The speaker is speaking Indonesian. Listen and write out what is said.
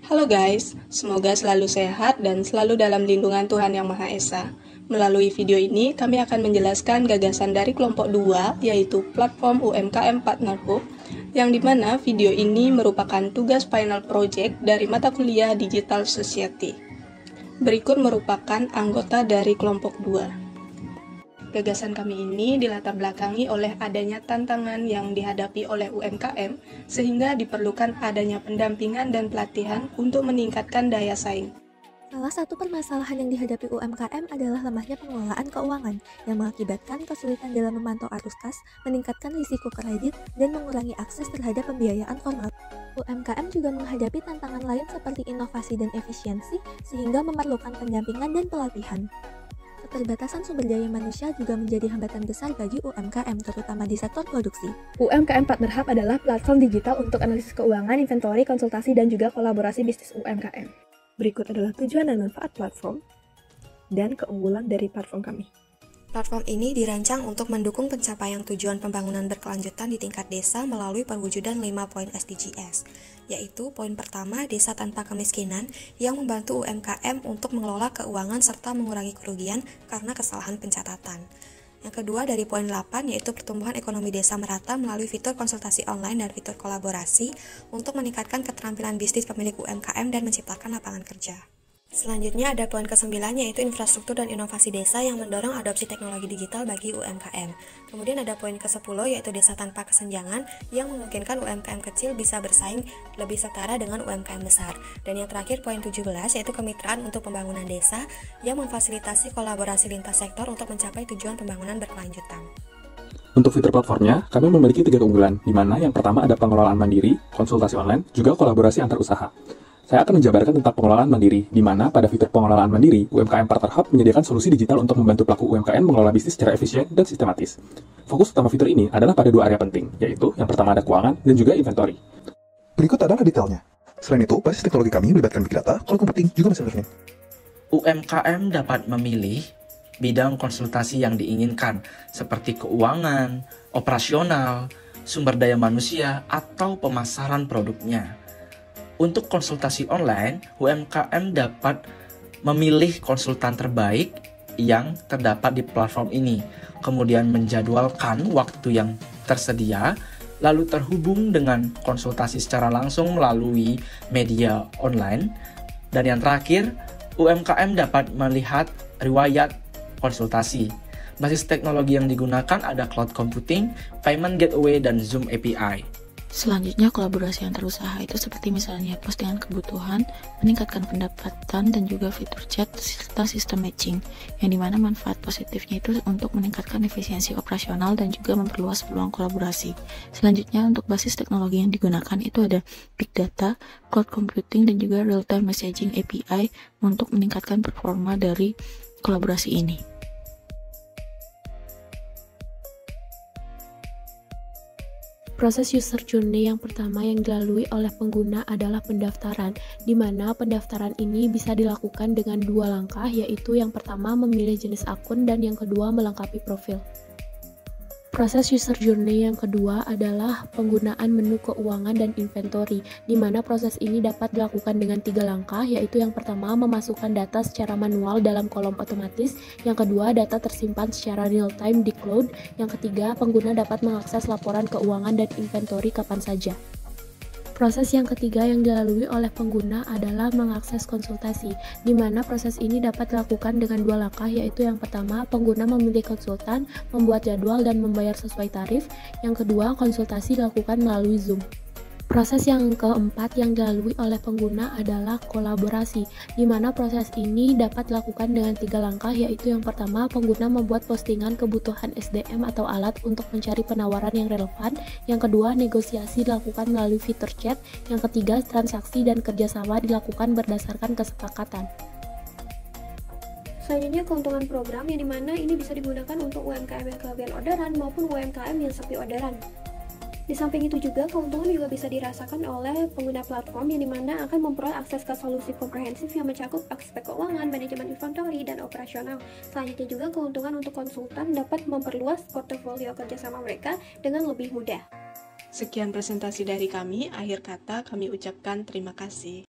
Halo guys, semoga selalu sehat dan selalu dalam lindungan Tuhan Yang Maha Esa. Melalui video ini, kami akan menjelaskan gagasan dari kelompok 2, yaitu platform UMKM Partnership, yang dimana video ini merupakan tugas final project dari mata kuliah Digital Society. Berikut merupakan anggota dari kelompok 2. Gagasan kami ini dilatar belakangi oleh adanya tantangan yang dihadapi oleh UMKM, sehingga diperlukan adanya pendampingan dan pelatihan untuk meningkatkan daya saing. Salah satu permasalahan yang dihadapi UMKM adalah lemahnya pengelolaan keuangan yang mengakibatkan kesulitan dalam memantau arus kas, meningkatkan risiko kredit, dan mengurangi akses terhadap pembiayaan formal. UMKM juga menghadapi tantangan lain seperti inovasi dan efisiensi, sehingga memerlukan pendampingan dan pelatihan. Keterbatasan sumber daya manusia juga menjadi hambatan besar bagi UMKM, terutama di sektor produksi. UMKM Partner Hub adalah platform digital untuk analisis keuangan, inventory, konsultasi, dan juga kolaborasi bisnis UMKM. Berikut adalah tujuan dan manfaat platform dan keunggulan dari platform kami. Platform ini dirancang untuk mendukung pencapaian tujuan pembangunan berkelanjutan di tingkat desa melalui perwujudan 5 poin SDGs, yaitu poin pertama, desa tanpa kemiskinan, yang membantu UMKM untuk mengelola keuangan serta mengurangi kerugian karena kesalahan pencatatan. Yang kedua dari poin 8, yaitu pertumbuhan ekonomi desa merata melalui fitur konsultasi online dan fitur kolaborasi untuk meningkatkan keterampilan bisnis pemilik UMKM dan menciptakan lapangan kerja. Selanjutnya ada poin ke-9, yaitu infrastruktur dan inovasi desa yang mendorong adopsi teknologi digital bagi UMKM. Kemudian ada poin ke-10, yaitu desa tanpa kesenjangan yang memungkinkan UMKM kecil bisa bersaing lebih setara dengan UMKM besar. Dan yang terakhir poin 17, yaitu kemitraan untuk pembangunan desa yang memfasilitasi kolaborasi lintas sektor untuk mencapai tujuan pembangunan berkelanjutan. Untuk fitur platformnya, kami memiliki 3 keunggulan, di mana yang pertama ada pengelolaan mandiri, konsultasi online, juga kolaborasi antar usaha. Saya akan menjabarkan tentang pengelolaan mandiri, di mana pada fitur pengelolaan mandiri, UMKM Partner Hub menyediakan solusi digital untuk membantu pelaku UMKM mengelola bisnis secara efisien dan sistematis. Fokus utama fitur ini adalah pada 2 area penting, yaitu yang pertama ada keuangan dan juga inventory. Berikut adalah detailnya. Selain itu, basis teknologi kami melibatkan big data, cloud computing, juga machine learning. UMKM dapat memilih bidang konsultasi yang diinginkan, seperti keuangan, operasional, sumber daya manusia, atau pemasaran produknya. Untuk konsultasi online, UMKM dapat memilih konsultan terbaik yang terdapat di platform ini, kemudian menjadwalkan waktu yang tersedia, lalu terhubung dengan konsultasi secara langsung melalui media online. Dan yang terakhir, UMKM dapat melihat riwayat konsultasi. Basis teknologi yang digunakan ada cloud computing, payment gateway, dan Zoom API. Selanjutnya, kolaborasi antar usaha itu seperti misalnya postingan kebutuhan, meningkatkan pendapatan, dan juga fitur chat serta sistem matching, yang dimana manfaat positifnya itu untuk meningkatkan efisiensi operasional dan juga memperluas peluang kolaborasi. Selanjutnya, untuk basis teknologi yang digunakan itu ada big data, cloud computing, dan juga real-time messaging API untuk meningkatkan performa dari kolaborasi ini. Proses user journey yang pertama yang dilalui oleh pengguna adalah pendaftaran, di mana pendaftaran ini bisa dilakukan dengan 2 langkah, yaitu yang pertama memilih jenis akun dan yang kedua melengkapi profil. Proses user journey yang kedua adalah penggunaan menu keuangan dan inventory, di mana proses ini dapat dilakukan dengan 3 langkah, yaitu yang pertama memasukkan data secara manual dalam kolom otomatis, yang kedua data tersimpan secara real-time di cloud, yang ketiga pengguna dapat mengakses laporan keuangan dan inventory kapan saja. Proses yang ketiga yang dilalui oleh pengguna adalah mengakses konsultasi, di mana proses ini dapat dilakukan dengan 2 langkah, yaitu yang pertama, pengguna memilih konsultan, membuat jadwal, dan membayar sesuai tarif. Yang kedua, konsultasi dilakukan melalui Zoom. Proses yang keempat yang dilalui oleh pengguna adalah kolaborasi, di mana proses ini dapat dilakukan dengan 3 langkah, yaitu yang pertama, pengguna membuat postingan kebutuhan SDM atau alat untuk mencari penawaran yang relevan. Yang kedua, negosiasi dilakukan melalui fitur chat. Yang ketiga, transaksi dan kerjasama dilakukan berdasarkan kesepakatan. Selanjutnya, keuntungan program yang dimana ini bisa digunakan untuk UMKM yang kelebihan orderan maupun UMKM yang sepi orderan. Di samping itu juga, keuntungan juga bisa dirasakan oleh pengguna platform yang dimana akan memperoleh akses ke solusi komprehensif yang mencakup aspek keuangan, manajemen inventory, dan operasional. Selanjutnya juga, keuntungan untuk konsultan dapat memperluas portofolio kerjasama mereka dengan lebih mudah. Sekian presentasi dari kami, akhir kata kami ucapkan terima kasih.